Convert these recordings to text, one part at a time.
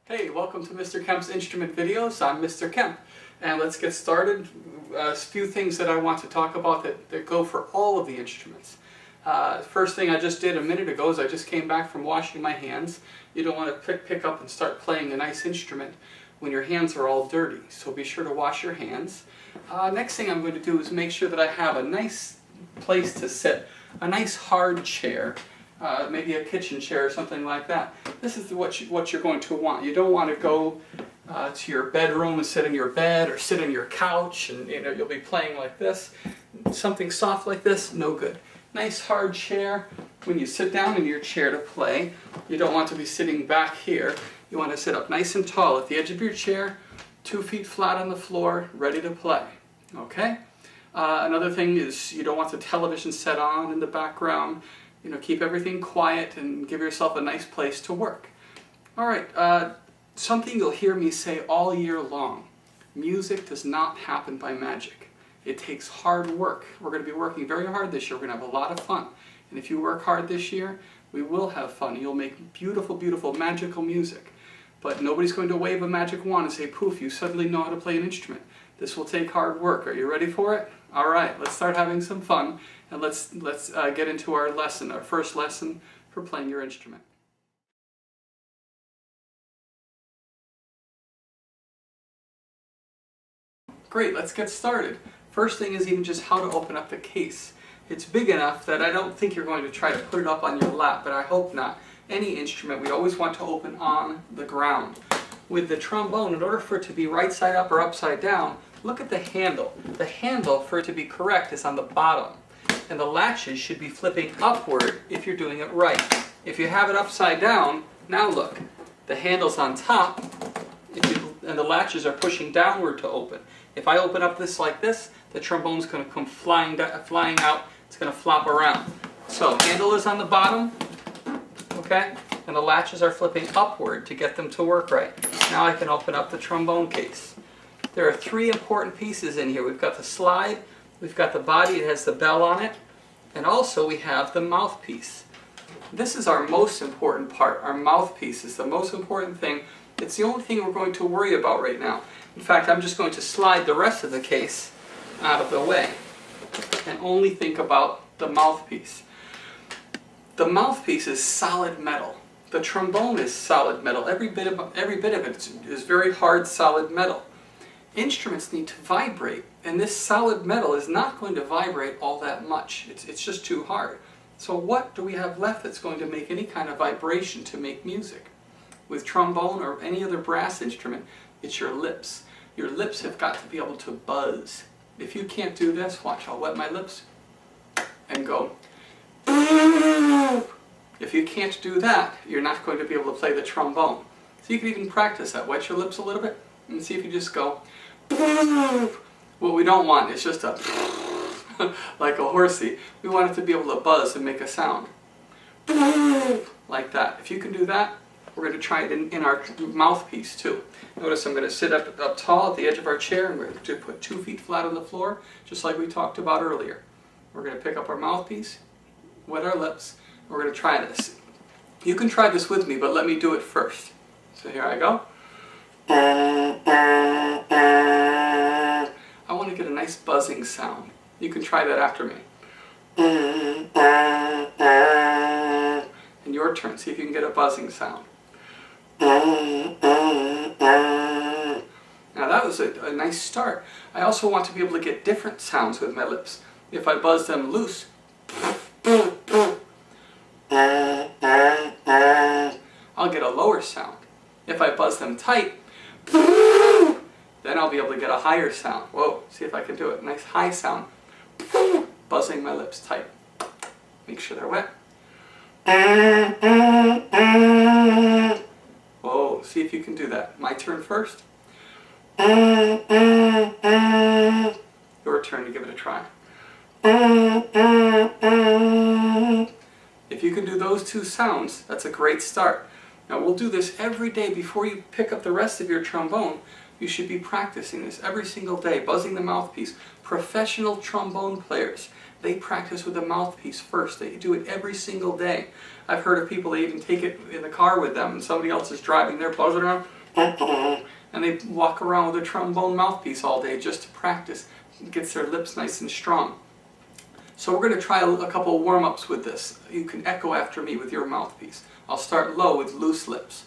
Hey, welcome to Mr. Kemp's Instrument Videos. I'm Mr. Kemp, and let's get started. A few things that I want to talk about that go for all of the instruments. First thing I just did a minute ago is I just came back from washing my hands. You don't want to pick up and start playing a nice instrument when your hands are all dirty, so be sure to wash your hands. Next thing I'm going to do is make sure that I have a nice place to sit, a nice hard chair. Maybe a kitchen chair or something like that. This is what you're going to want. You don't want to go to your bedroom and sit in your bed or sit on your couch and you'll be playing like this. Something soft like this, no good. Nice hard chair. When you sit down in your chair to play, you don't want to be sitting back here. You want to sit up nice and tall at the edge of your chair, 2 feet flat on the floor, ready to play. Okay? Another thing is you don't want the television set on in the background. Keep everything quiet and give yourself a nice place to work. All right, something you'll hear me say all year long. Music does not happen by magic. It takes hard work. We're going to be working very hard this year. We're going to have a lot of fun. And if you work hard this year, we will have fun. You'll make beautiful, beautiful, magical music. But nobody's going to wave a magic wand and say, poof, you suddenly know how to play an instrument. This will take hard work. Are you ready for it? All right, let's start having some fun. And let's get into our lesson, our first lesson for playing your instrument. Great, let's get started. First thing is even just how to open up the case. It's big enough that I don't think you're going to try to put it up on your lap, but I hope not. Any instrument, we always want to open on the ground. With the trombone, in order for it to be right side up or upside down, look at the handle. The handle, for it to be correct, is on the bottom. And the latches should be flipping upward if you're doing it right. If you have it upside down, now look, the handle's on top, and the latches are pushing downward to open. If I open up this like this, the trombone's going to come flying out, it's going to flop around. So, handle is on the bottom, okay, and the latches are flipping upward to get them to work right. Now I can open up the trombone case. There are 3 important pieces in here. We've got the slide, we've got the body, it has the bell on it, and also we have the mouthpiece. This is our most important part. Our mouthpiece is the most important thing. It's the only thing we're going to worry about right now. In fact, I'm just going to slide the rest of the case out of the way and only think about the mouthpiece. The mouthpiece is solid metal. The trombone is solid metal. Every bit of it is very hard, solid metal. Instruments need to vibrate, and this solid metal is not going to vibrate all that much. It's just too hard. So what do we have left that's going to make any kind of vibration to make music? With trombone or any other brass instrument, it's your lips. Your lips have got to be able to buzz. If you can't do this, watch, I'll wet my lips and go. If you can't do that, you're not going to be able to play the trombone. So you can even practice that. Wet your lips a little bit and see if you just go. What we don't want is just a like a horsey. We want it to be able to buzz and make a sound. Like that. If you can do that, we're going to try it in our mouthpiece too. Notice I'm going to sit up tall at the edge of our chair and we're going to put 2 feet flat on the floor, just like we talked about earlier. We're going to pick up our mouthpiece, wet our lips, and we're going to try this. You can try this with me, but let me do it first. So here I go. I want to get a nice buzzing sound. You can try that after me. And your turn, see if you can get a buzzing sound. Now that was a nice start. I also want to be able to get different sounds with my lips. If I buzz them loose, I'll get a lower sound. If I buzz them tight, then I'll be able to get a higher sound. Whoa, see if I can do it. Nice high sound. Buzzing my lips tight. Make sure they're wet. Whoa, see if you can do that. My turn first. Your turn to give it a try. If you can do those 2 sounds, that's a great start. Now we'll do this every day before you pick up the rest of your trombone. You should be practicing this every single day, buzzing the mouthpiece. Professional trombone players, they practice with the mouthpiece first. They do it every single day. I've heard of people, they even take it in the car with them and somebody else is driving, they're buzzing around, and they walk around with a trombone mouthpiece all day just to practice. It gets their lips nice and strong. So we're going to try a couple of warm-ups with this. You can echo after me with your mouthpiece. I'll start low with loose lips.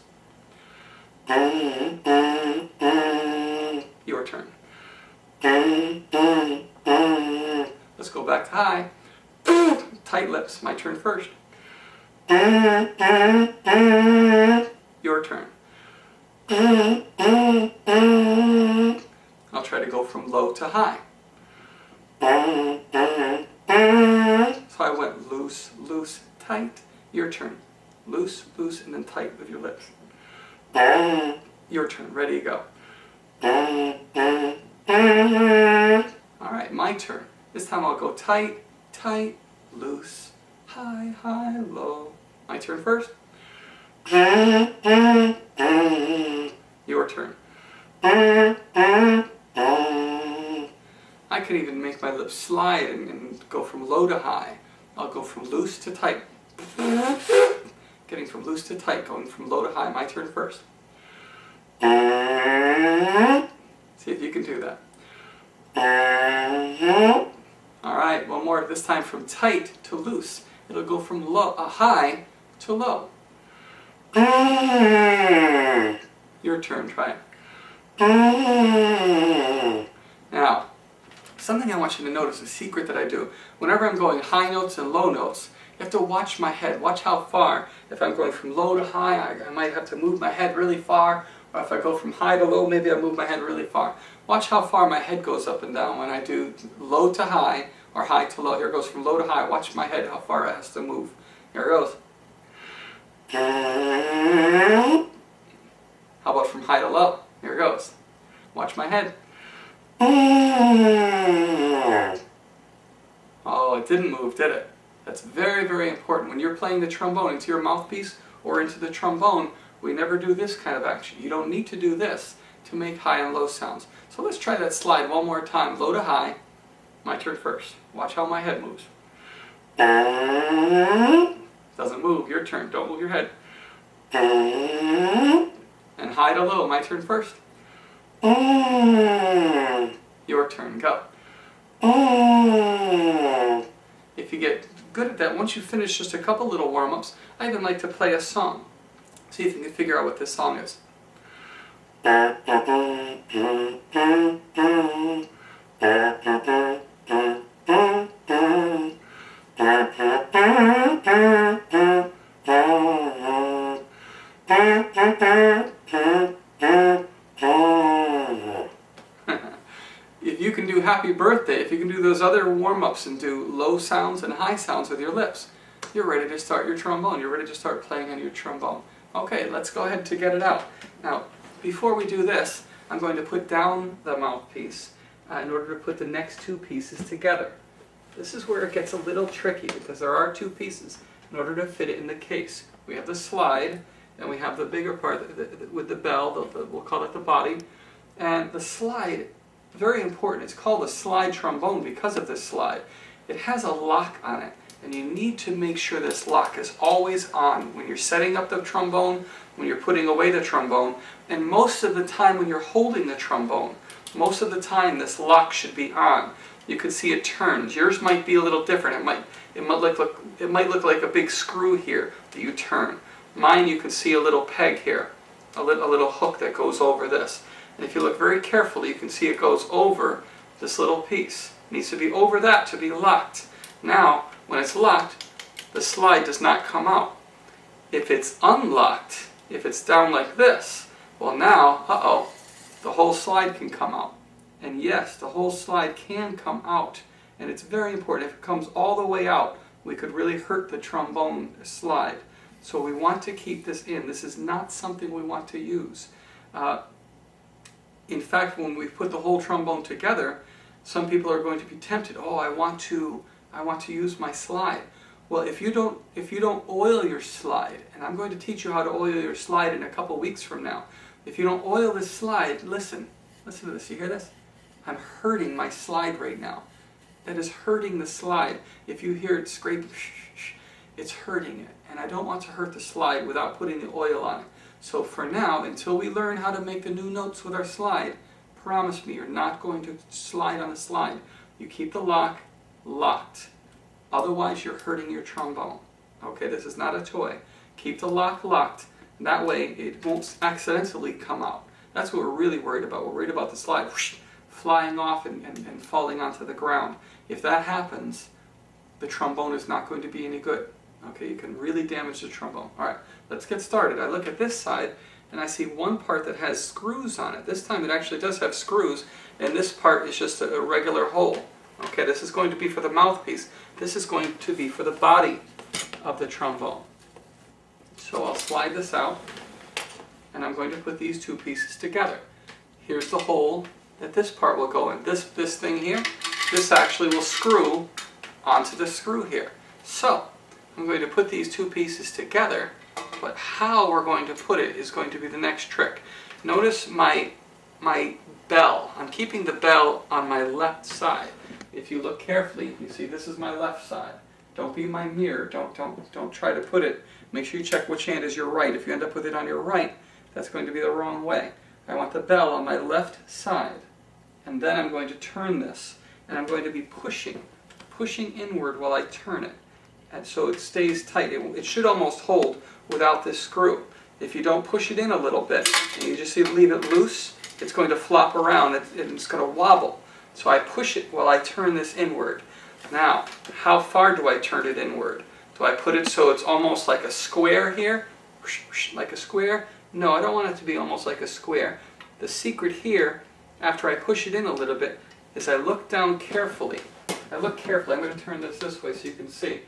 Your turn. Let's go back to high. Tight lips. My turn first. Your turn. I'll try to go from low to high. So I went loose, loose, tight. Your turn. Loose, loose, and then tight with your lips. Your turn. Ready to go. Alright, my turn. This time I'll go tight, tight, loose, high, high, low. My turn first. Your turn. I can even make my lips slide and go from low to high. I'll go from loose to tight. Getting from loose to tight, going from low to high. My turn first. See if you can do that. Alright, one more. This time from tight to loose. It'll go from low, high to low. Your turn, try it. Now, something I want you to notice, a secret that I do. Whenever I'm going high notes and low notes, you have to watch my head. Watch how far. If I'm going from low to high, I might have to move my head really far. Or if I go from high to low, maybe I move my head really far. Watch how far my head goes up and down when I do low to high or high to low. Here it goes from low to high. Watch my head, how far it has to move. Here it goes. How about from high to low? Here it goes. Watch my head. Oh, it didn't move, did it? That's very, very important. When you're playing the trombone into your mouthpiece or into the trombone, we never do this kind of action. You don't need to do this to make high and low sounds. So let's try that slide one more time. Low to high. My turn first. Watch how my head moves. Doesn't move. Your turn. Don't move your head. And high to low. My turn first. Your turn. Go. If you get good at that, once you finish just a couple little warm-ups, I even like to play a song. See if you can figure out what this song is. If you can do Happy Birthday, if you can do those other warm-ups and do low sounds and high sounds with your lips, you're ready to start your trombone. You're ready to start playing on your trombone. Okay, let's go ahead to get it out. Now, before we do this, I'm going to put down the mouthpiece in order to put the next two pieces together. This is where it gets a little tricky because there are two pieces in order to fit it in the case. We have the slide and we have the bigger part with the bell, we'll call it the body. And the slide, very important, it's called a slide trombone because of this slide. It has a lock on it. And you need to make sure this lock is always on when you're setting up the trombone, when you're putting away the trombone, and most of the time when you're holding the trombone. Most of the time this lock should be on. You can see it turns. Yours might be a little different. It might look like a big screw here that you turn. Mine, you can see a little peg here, a little hook that goes over this. And if you look very carefully, you can see it goes over this little piece. It needs to be over that to be locked. Now, when it's locked, the slide does not come out. If it's unlocked, if it's down like this, well now, the whole slide can come out. And yes, the whole slide can come out. And it's very important. If it comes all the way out, we could really hurt the trombone slide. So we want to keep this in. This is not something we want to use. In fact, when we put the whole trombone together, some people are going to be tempted. Oh, I want to use my slide. Well, if you don't oil your slide, and I'm going to teach you how to oil your slide in a couple weeks from now. If you don't oil this slide, listen to this. You hear this? I'm hurting my slide right now. that is hurting the slide. If you hear it scrape, it's hurting it. And I don't want to hurt the slide without putting the oil on it. So for now, until we learn how to make the new notes with our slide, promise me you're not going to slide on the slide. You keep the lock locked. Otherwise, you're hurting your trombone. Okay, this is not a toy. Keep the lock locked. That way, it won't accidentally come out. That's what we're really worried about. We're worried about the slide flying off and falling onto the ground. If that happens, the trombone is not going to be any good. Okay, you can really damage the trombone. All right, let's get started. I look at this side, and I see one part that has screws on it. This time it actually does have screws, and this part is just a regular hole. Okay, this is going to be for the mouthpiece. This is going to be for the body of the trombone. So I'll slide this out, and I'm going to put these two pieces together. Here's the hole that this part will go in. This thing here, this actually will screw onto the screw here. So I'm going to put these two pieces together, but how we're going to put it is going to be the next trick. Notice my bell. I'm keeping the bell on my left side. If you look carefully, you see this is my left side. Don't be my mirror. Don't try to put it. Make sure you check which hand is your right. If you end up with it on your right, that's going to be the wrong way. I want the bell on my left side. And then I'm going to turn this. And I'm going to be pushing inward while I turn it. And so it stays tight. It should almost hold without this screw. If you don't push it in a little bit, and you just leave it loose, it's going to flop around and it's going to wobble. So I push it while I turn this inward. Now, how far do I turn it inward? Do I put it so it's almost like a square here? Like a square? No, I don't want it to be almost like a square. The secret here, after I push it in a little bit, is I look down carefully. I'm going to turn this way so you can see.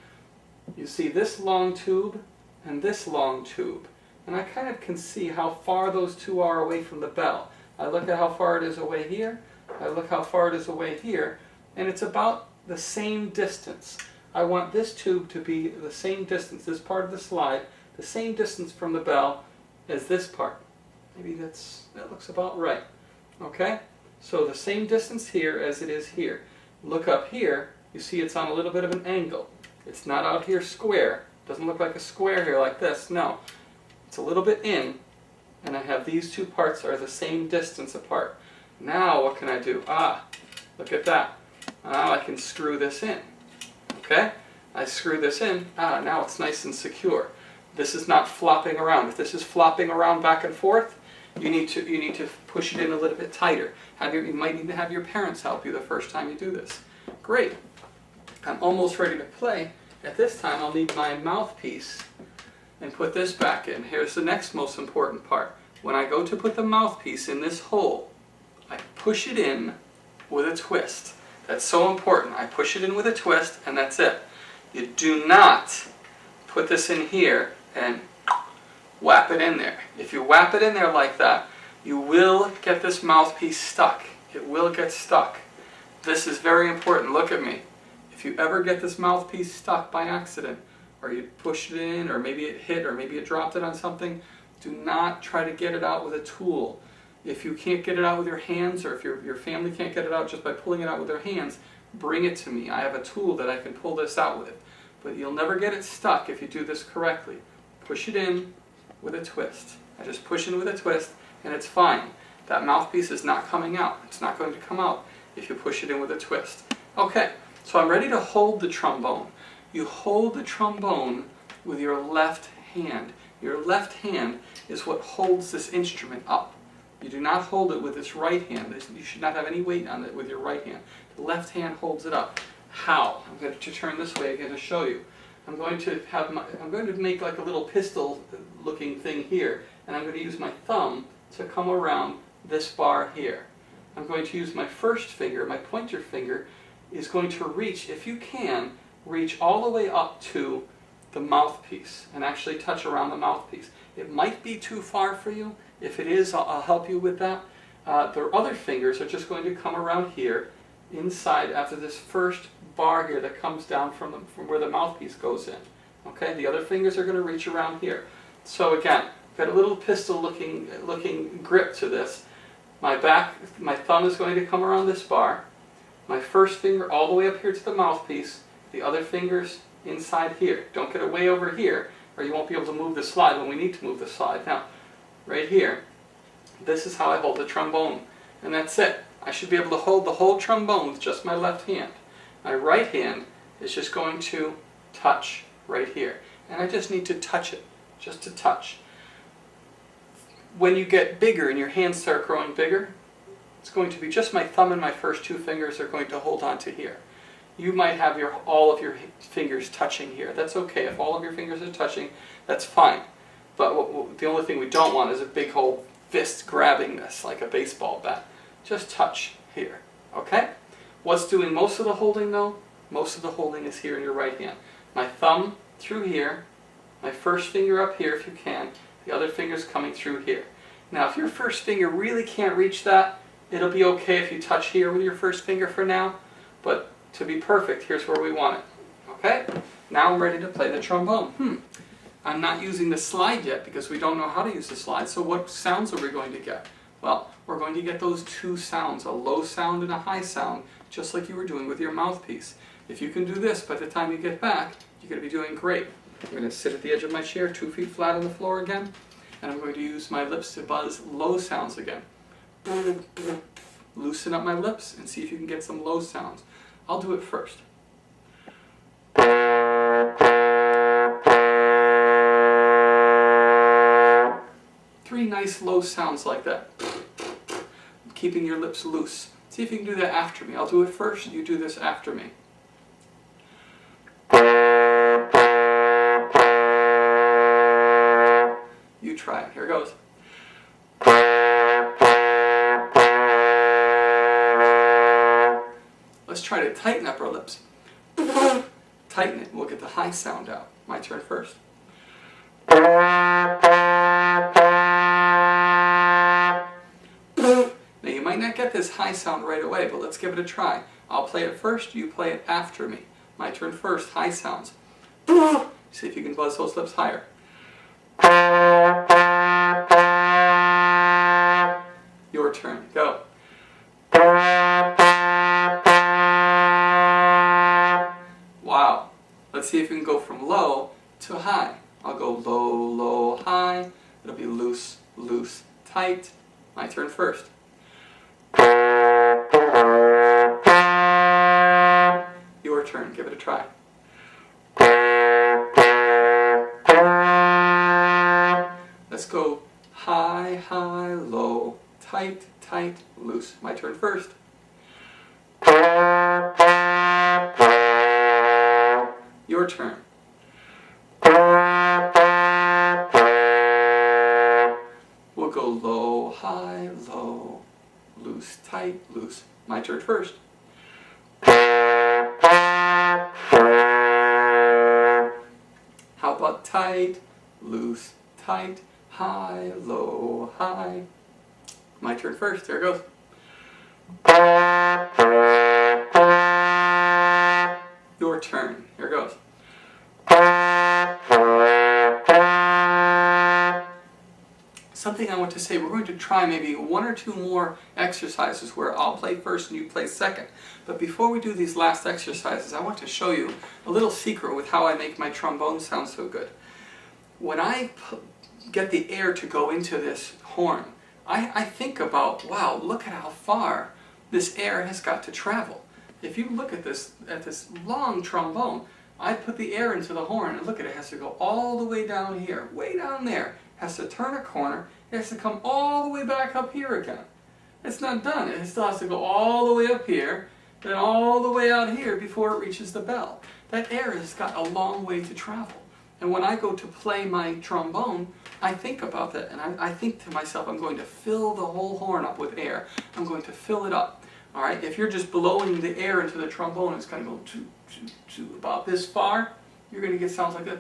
You see this long tube and this long tube. And I kind of can see how far those two are away from the bell. I look at how far it is away here. I look how far it is away here. And it's about the same distance. I want this tube to be the same distance, this part of the slide, the same distance from the bell as this part. Maybe that looks about right. Okay? So the same distance here as it is here. Look up here, you see it's on a little bit of an angle. It's not out here square. It doesn't look like a square here like this. No. It's a little bit in, and I have these two parts are the same distance apart. Now what can I do? Look at that. Now I can screw this in. Okay? I screw this in. Now it's nice and secure. This is not flopping around. If this is flopping around back and forth, you need to push it in a little bit tighter. You might need to have your parents help you the first time you do this. Great. I'm almost ready to play. At this time, I'll need my mouthpiece and put this back in. Here's the next most important part. When I go to put the mouthpiece in this hole, I push it in with a twist. That's so important. I push it in with a twist, and that's it. You do not put this in here and whap it in there. If you whap it in there like that, you will get this mouthpiece stuck. It will get stuck. This is very important. Look at me. If you ever get this mouthpiece stuck by accident, or you pushed it in, or maybe it hit, or maybe it dropped it on something, do not try to get it out with a tool. If you can't get it out with your hands, or if your family can't get it out just by pulling it out with their hands, bring it to me. I have a tool that I can pull this out with. But you'll never get it stuck if you do this correctly. Push it in with a twist. I just push in with a twist, and it's fine. That mouthpiece is not coming out. It's not going to come out if you push it in with a twist. Okay, so I'm ready to hold the trombone. You hold the trombone with your left hand. Your left hand is what holds this instrument up. You do not hold it with this right hand. You should not have any weight on it with your right hand. The left hand holds it up. How? I'm going to turn this way again to show you. I'm going to make like a little pistol-looking thing here, and I'm going to use my thumb to come around this bar here. I'm going to use my first finger, my pointer finger, is going to reach, if you can, reach all the way up to the mouthpiece and actually touch around the mouthpiece. It might be too far for you. If it is, I'll help you with that. The other fingers are just going to come around here, inside after this first bar here that comes down from where the mouthpiece goes in. Okay, the other fingers are going to reach around here. So again, got a little pistol-looking grip to this. My thumb is going to come around this bar. My first finger all the way up here to the mouthpiece, the other fingers inside here. Don't get it way over here, or you won't be able to move the slide when we need to move the slide. Now, right here, this is how I hold the trombone, and that's it. I should be able to hold the whole trombone with just my left hand. My right hand is just going to touch right here, and I just need to touch it, just to touch. When you get bigger and your hands start growing bigger, it's going to be just my thumb and my first two fingers are going to hold on to here. You might have all of your fingers touching here. That's okay. If all of your fingers are touching, that's fine. But the only thing we don't want is a big whole fist grabbing this like a baseball bat. Just touch here. Okay? What's doing most of the holding though? Most of the holding is here in your right hand. My thumb through here, my first finger up here if you can, the other finger's coming through here. Now if your first finger really can't reach that, it'll be okay if you touch here with your first finger for now, but to be perfect, here's where we want it. Okay? Now I'm ready to play the trombone. I'm not using the slide yet because we don't know how to use the slide, so what sounds are we going to get? Well, we're going to get those two sounds, a low sound and a high sound, just like you were doing with your mouthpiece. If you can do this by the time you get back, you're going to be doing great. I'm going to sit at the edge of my chair, 2 feet flat on the floor again, and I'm going to use my lips to buzz low sounds again. Loosen up my lips and see if you can get some low sounds. I'll do it first. 3 nice low sounds like that. Keeping your lips loose. See if you can do that after me. I'll do it first, you do this after me. You try it. Here goes. Let's try to tighten up our lips. Tighten it. We'll get the high sound out. My turn first. Now you might not get this high sound right away, but let's give it a try. I'll play it first, you play it after me. My turn first. High sounds. See if you can buzz those lips higher. Your turn. Go. Wow. Let's see if we can go from low to high. I'll go low, low, high. It'll be loose, loose, tight. My turn first. Your turn. Give it a try. Let's go high, high, low, tight, tight, loose. My turn first. Your turn. We'll go low, high, low, loose, tight, loose. My turn first. How about tight, loose, tight, high, low, high. My turn first. There it goes. Your turn. Here it goes. Something I want to say, we're going to try maybe 1 or 2 more exercises where I'll play first and you play second. But before we do these last exercises, I want to show you a little secret with how I make my trombone sound so good. When I get the air to go into this horn, I think about, wow, look at how far this air has got to travel. If you look at this long trombone, I put the air into the horn and look at it, has to go all the way down here, way down there, has to turn a corner, it has to come all the way back up here again. It's not done, it still has to go all the way up here, then all the way out here before it reaches the bell. That air has got a long way to travel. And when I go to play my trombone, I think about that, and I think to myself, I'm going to fill the whole horn up with air. I'm going to fill it up. All right, if you're just blowing the air into the trombone, it's going to go to about this far, you're going to get sounds like that.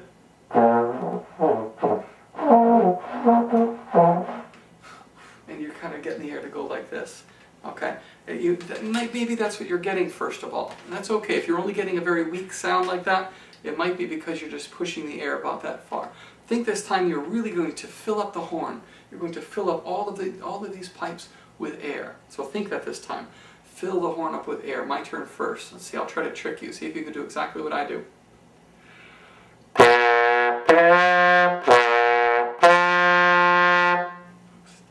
And you're kind of getting the air to go like this. Okay, maybe that's what you're getting first of all. And that's okay. If you're only getting a very weak sound like that, it might be because you're just pushing the air about that far. Think this time you're really going to fill up the horn. You're going to fill up all of these pipes with air. So think that this time. fill the horn up with air. My turn first. Let's see, I'll try to trick you. See if you can do exactly what I do. It's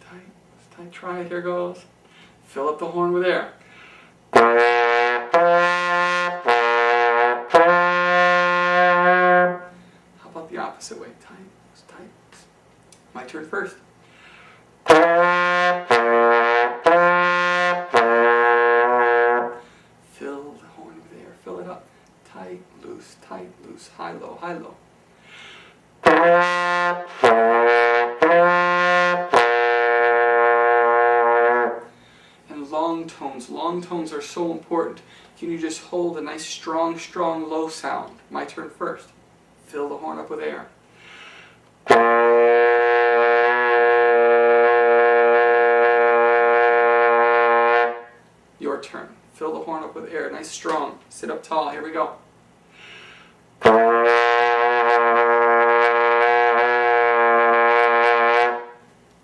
tight, try it, here goes. Fill up the horn with air. How about the opposite way? Tight, it's tight. My turn first. Fill the horn with air. Fill it up. Tight, loose, high, low, high, low. And long tones. Long tones are so important. Can you just hold a nice strong, low sound? My turn first. Fill the horn up with air. Your turn. Fill the horn up with air. Nice strong. Sit up tall. Here we go.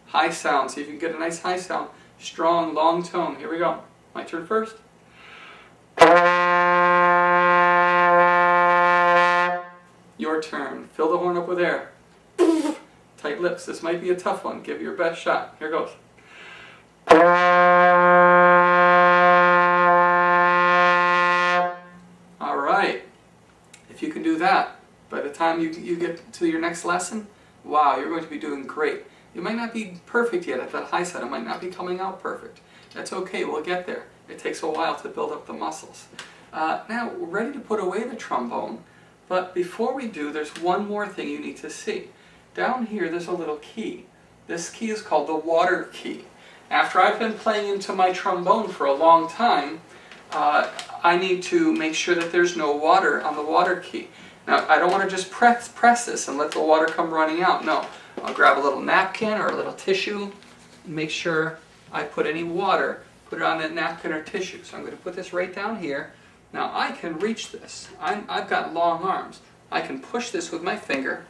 High sound. See if you can get a nice high sound. Strong, long tone. Here we go. My turn first. Your turn. Fill the horn up with air. Tight lips. This might be a tough one. Give it your best shot. Here goes. All right. If you can do that, by the time you get to your next lesson, wow, you're going to be doing great. It might not be perfect yet at that high side. It might not be coming out perfect. That's okay. We'll get there. It takes a while to build up the muscles. Now, we're ready to put away the trombone. But before we do, there's one more thing you need to see. Down here, there's a little key. This key is called the water key. After I've been playing into my trombone for a long time, I need to make sure that there's no water on the water key. Now, I don't want to just press this and let the water come running out. No, I'll grab a little napkin or a little tissue and make sure I put any water, put it on that napkin or tissue. So I'm going to put this right down here. Now I can reach this. I've got long arms. I can push this with my finger,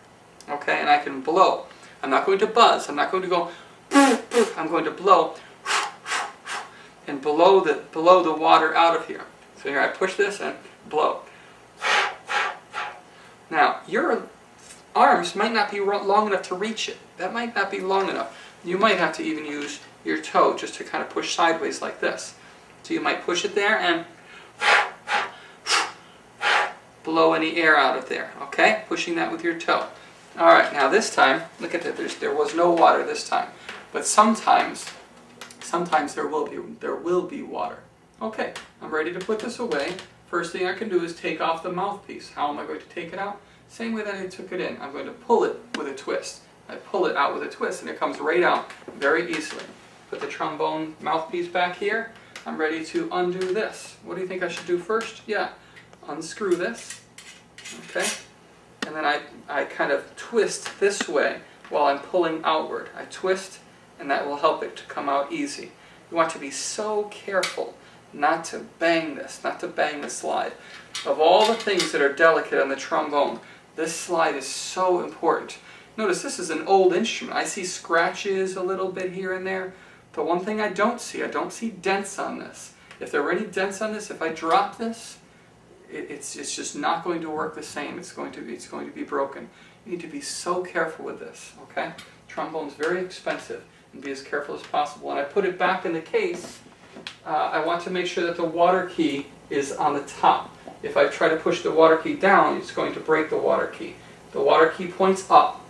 okay, and I can blow. I'm not going to buzz. I'm not going to go. I'm going to blow and blow the water out of here. So here I push this and blow. Now your arms might not be long enough to reach it. That might not be long enough. You might have to even use your toe just to kind of push sideways like this. So you might push it there and blow any air out of there, okay? Pushing that with your toe. All right, now this time, look at that. There was no water this time, but sometimes there will be water. Okay, I'm ready to put this away. First thing I can do is take off the mouthpiece. How am I going to take it out? Same way that I took it in. I'm going to pull it with a twist. I pull it out with a twist, and it comes right out very easily. Put the trombone mouthpiece back here. I'm ready to undo this. What do you think I should do first? Yeah. Unscrew this, okay, and then I kind of twist this way while I'm pulling outward. I twist, and that will help it to come out easy. You want to be so careful not to bang this, not to bang the slide. Of all the things that are delicate on the trombone, this slide is so important. Notice this is an old instrument. I see scratches a little bit here and there. The one thing I don't see dents on this. If there were any dents on this, if I drop this, it's just not going to work the same. It's going to be broken. You need to be so careful with this, okay? Trombone's very expensive, and be as careful as possible. When I put it back in the case, I want to make sure that the water key is on the top. If I try to push the water key down, it's going to break the water key. The water key points up.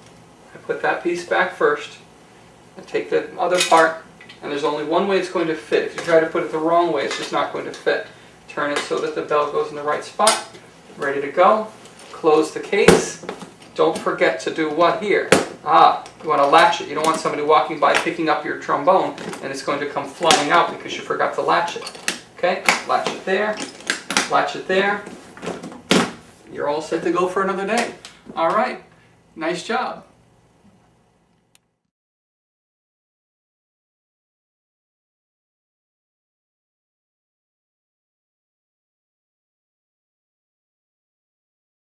I put that piece back first. I take the other part, and there's only one way it's going to fit. If you try to put it the wrong way, it's just not going to fit. Turn it so that the bell goes in the right spot. Ready to go. Close the case. Don't forget to do what here? You want to latch it. You don't want somebody walking by picking up your trombone and it's going to come flying out because you forgot to latch it. Okay? Latch it there. Latch it there. You're all set to go for another day. All right. Nice job.